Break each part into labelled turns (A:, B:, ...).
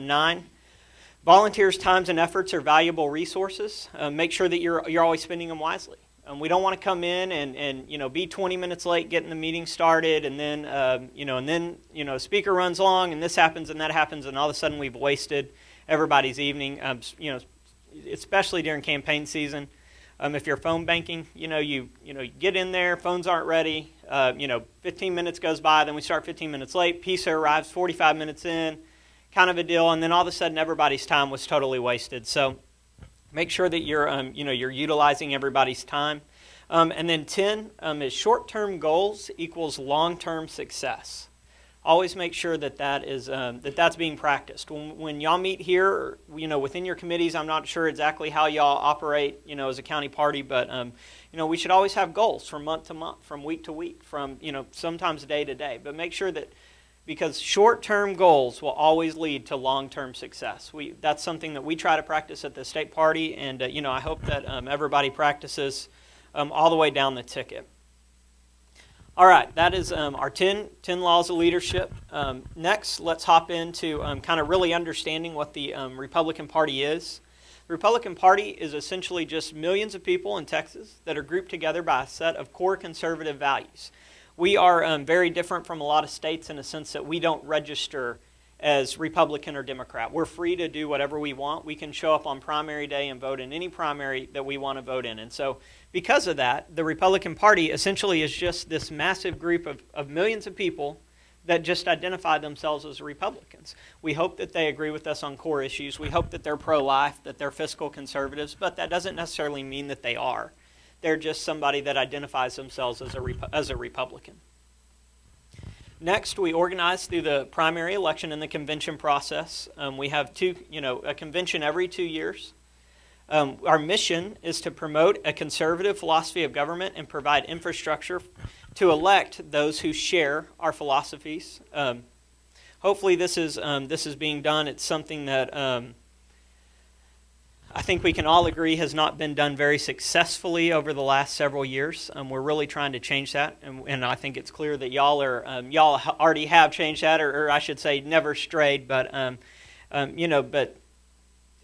A: 9, volunteers' times and efforts are valuable resources. Make sure that you're always spending them wisely. We don't want to come in and be 20 minutes late getting the meeting started, and then speaker runs long and this happens and that happens, and all of a sudden we've wasted everybody's evening. Especially during campaign season. If you're phone banking, you get in there, phones aren't ready. 15 minutes goes by, then we start 15 minutes late. PISA arrives 45 minutes in, kind of a deal, and then all of a sudden everybody's time was totally wasted. So make sure that you're utilizing everybody's time. And then 10 is short-term goals equals long-term success. Always make sure that's being practiced. When y'all meet here, within your committees, I'm not sure exactly how y'all operate, as a county party, but we should always have goals from month to month, from week to week, from sometimes day to day. But make sure that, because short-term goals will always lead to long-term success. That's something that we try to practice at the state party, and I hope that everybody practices all the way down the ticket. All right, that is our 10 laws of leadership. Next, let's hop into kind of really understanding what the Republican Party is. The Republican Party is essentially just millions of people in Texas that are grouped together by a set of core conservative values. We are very different from a lot of states in the sense that we don't register as Republican or Democrat. We're free to do whatever we want. We can show up on primary day and vote in any primary that we want to vote in. And so because of that, the Republican Party essentially is just this massive group of millions of people that just identify themselves as Republicans. We hope that they agree with us on core issues. We hope that they're pro-life, that they're fiscal conservatives, but that doesn't necessarily mean that they are. They're just somebody that identifies themselves as a Republican. Next, we organize through the primary election and the convention process. We have a convention every 2 years. Our mission is to promote a conservative philosophy of government and provide infrastructure to elect those who share our philosophies. Hopefully, this is being done. It's something that I think we can all agree has not been done very successfully over the last several years. We're really trying to change that, and I think it's clear that y'all already have changed that, or I should say, never strayed. But but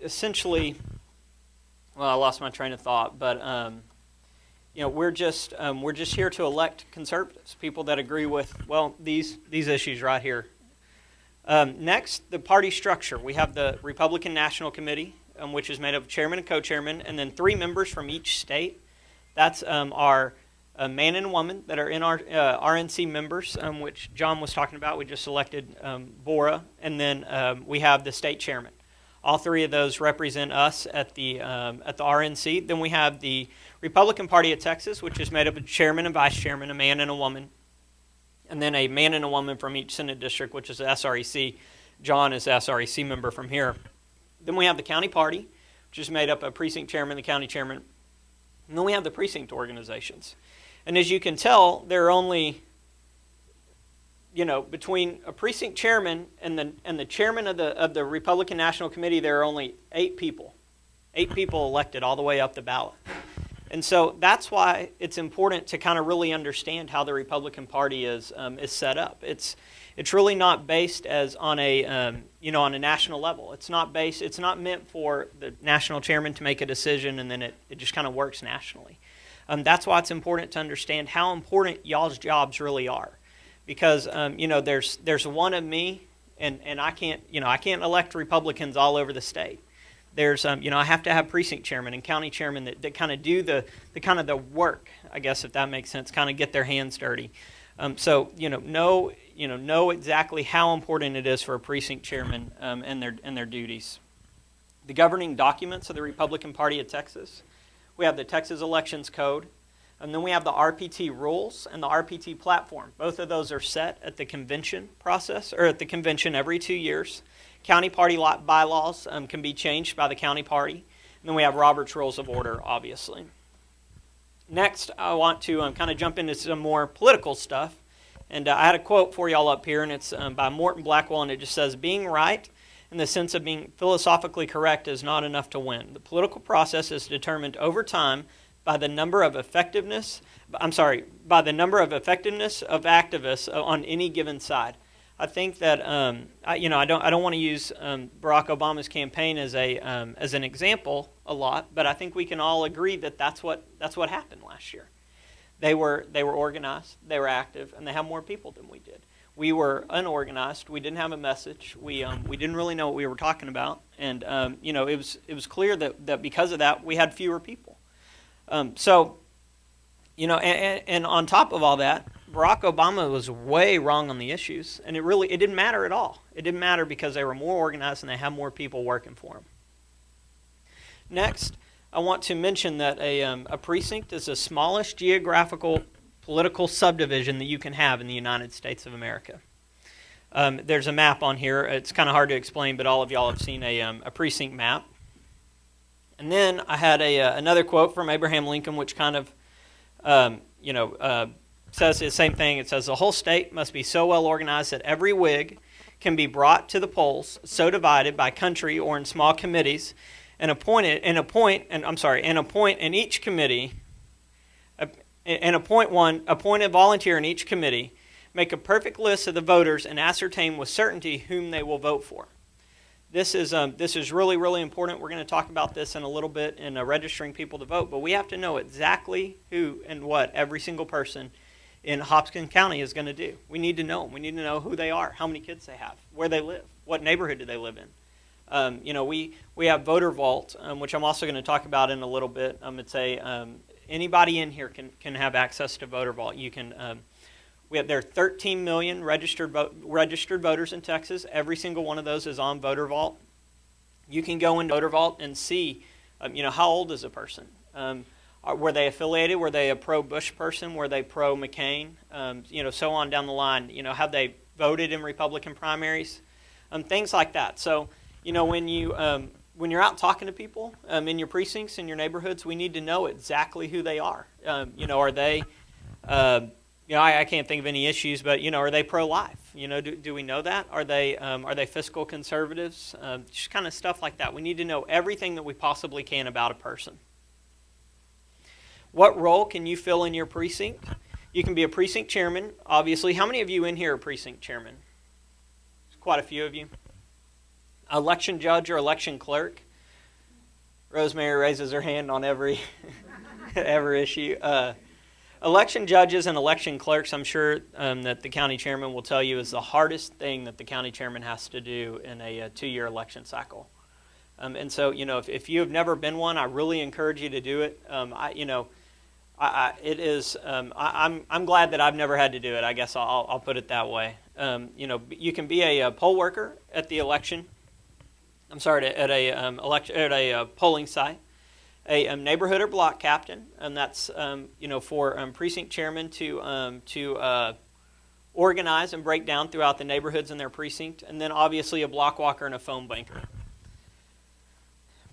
A: essentially, well, I lost my train of thought. But we're just here to elect conservatives, people that agree with these issues right here. Next, the party structure. We have the Republican National Committee, which is made up of chairman and co-chairman, and then 3 members from each state. That's our man and woman that are in our RNC members, which John was talking about. We just elected Bora, and then we have the state chairman. All 3 of those represent us at the RNC. Then we have the Republican Party of Texas, which is made up of chairman and vice chairman, a man and a woman, and then a man and a woman from each Senate district, which is the SREC. John is the SREC member from here. Then we have the county party, which is made up of precinct chairman, the county chairman, and then we have the precinct organizations. And as you can tell, there are only, between a precinct chairman and the chairman of the Republican National Committee, there are only 8 people elected all the way up the ballot. And so that's why it's important to kind of really understand how the Republican Party is set up. It's really not based as on a on a national level. It's not meant for the national chairman to make a decision and then it just kind of works nationally. That's why it's important to understand how important y'all's jobs really are, because there's one of me, and I can't elect Republicans all over the state. There's I have to have precinct chairman and county chairman that kind of do the work, I guess, if that makes sense, kind of get their hands dirty. So know exactly how important it is for a precinct chairman and their duties. The governing documents of the Republican Party of Texas. We have the Texas Elections Code, and then we have the RPT rules and the RPT platform. Both of those are set at the convention process, or at the convention every 2 years. County party bylaws can be changed by the county party. And then we have Robert's Rules of Order, obviously. Next, I want to kind of jump into some more political stuff. And I had a quote for y'all up here, and it's by Morton Blackwell, and it just says, "Being right in the sense of being philosophically correct is not enough to win. The political process is determined over time by the number of effectiveness of activists on any given side." I think that I don't want to use Barack Obama's campaign as an example a lot, but I think we can all agree that that's what happened last year. They were organized, they were active, and they had more people than we did. We were unorganized. We didn't have a message. We didn't really know what we were talking about, and it was clear that because of that we had fewer people. And on top of all that, Barack Obama was way wrong on the issues, and it didn't matter at all. It didn't matter because they were more organized and they had more people working for them. Next, I want to mention that a precinct is the smallest geographical political subdivision that you can have in the United States of America. There's a map on here. It's kind of hard to explain, but all of y'all have seen a precinct map. And then I had another quote from Abraham Lincoln, which kind of says the same thing. It says, "The whole state must be so well organized that every Whig can be brought to the polls, so divided by country or in small committees, and appoint in each committee, and appoint a volunteer in each committee, make a perfect list of the voters, and ascertain with certainty whom they will vote for." This is really, really important. We're going to talk about this in a little bit in registering people to vote, but we have to know exactly who and what every single person in Hopkins County is going to do. We need to know them. We need to know who they are, how many kids they have, where they live, what neighborhood do they live in. We have voter vault, which I'm also going to talk about in a little bit. Anybody in here can have access to voter vault. You can. There are 13 million registered voters in Texas. Every single one of those is on voter vault. You can go into voter vault and see, how old is a person. Were they affiliated? Were they a pro-Bush person? Were they pro-McCain? So on down the line. Have they voted in Republican primaries? Things like that. So, when you're out talking to people in your precincts, in your neighborhoods, we need to know exactly who they are. Are they, I can't think of any issues, but, are they pro-life? Do we know that? Are they fiscal conservatives? Just kind of stuff like that. We need to know everything that we possibly can about a person. What role can you fill in your precinct? You can be a precinct chairman, obviously. How many of you in here are precinct chairman? Quite a few of you. Election judge or election clerk. Rosemary raises her hand on every issue. Election judges and election clerks, I'm sure that the county chairman will tell you, is the hardest thing that the county chairman has to do in a 2-year election cycle. And so, if you have never been one, I really encourage you to do it. I'm glad that I've never had to do it. I guess I'll put it that way. You can be a poll worker at the election. At a polling site, a neighborhood or block captain, and that's for precinct chairman to organize and break down throughout the neighborhoods in their precinct, and then obviously a block walker and a phone banker.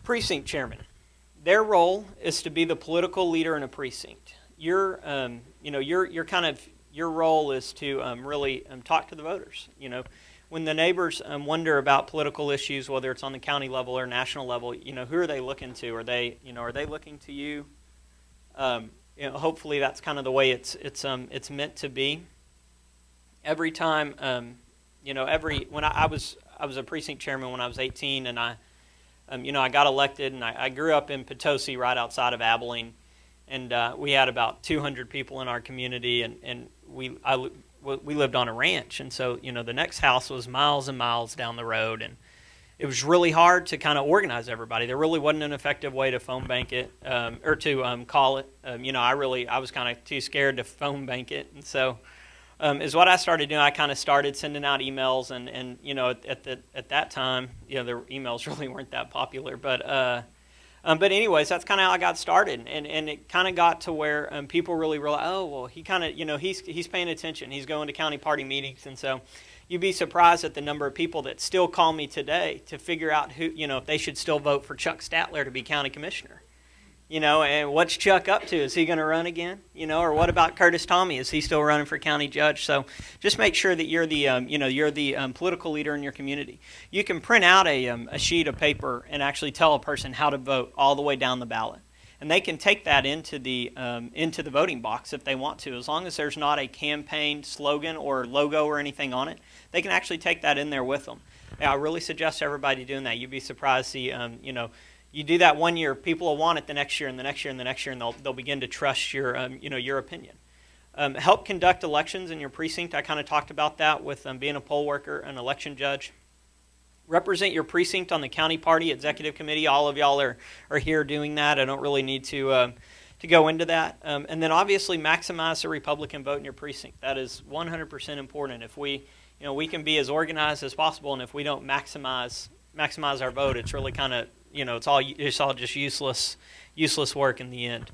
A: Precinct chairman, their role is to be the political leader in a precinct. Your role is to really talk to the voters. When the neighbors wonder about political issues, whether it's on the county level or national level, who are they looking to? Are they looking to you? Hopefully that's kind of the way it's meant to be. Every time, when I was a precinct chairman when I was 18, and I got elected, and I grew up in Potosi, right outside of Abilene, and we had about 200 people in our community, and we lived on a ranch, and so the next house was miles and miles down the road, and it was really hard to kind of organize everybody. There really wasn't an effective way to phone bank it or to call it. I was kind of too scared to phone bank it, and so is what I started doing. I kind of started sending out emails, and at that time, the emails really weren't that popular, but anyways, that's kind of how I got started, and it kind of got to where people really realized, oh, well, he kind of, he's paying attention. He's going to county party meetings, and so you'd be surprised at the number of people that still call me today to figure out who, if they should still vote for Chuck Statler to be county commissioner. And what's Chuck up to? Is he going to run again? Or what about Curtis Tommy? Is he still running for county judge? So just make sure that you're the political leader in your community. You can print out a sheet of paper and actually tell a person how to vote all the way down the ballot. and they can take that into the voting box if they want to, as long as there's not a campaign slogan or logo or anything on it. They can actually take that in there with them. Yeah, I really suggest everybody doing that. You'd be surprised to see, you do that one year, people will want it the next year and the next year and the next year, and they'll begin to trust your opinion. Help conduct elections in your precinct. I kind of talked about that with being a poll worker, an election judge. Represent your precinct on the county party executive committee. All of y'all are here doing that. I don't really need to go into that. And then obviously maximize the Republican vote in your precinct. That is 100% important. If we can be as organized as possible, and if we don't maximize our vote, it's really kind of it's all just useless work in the end.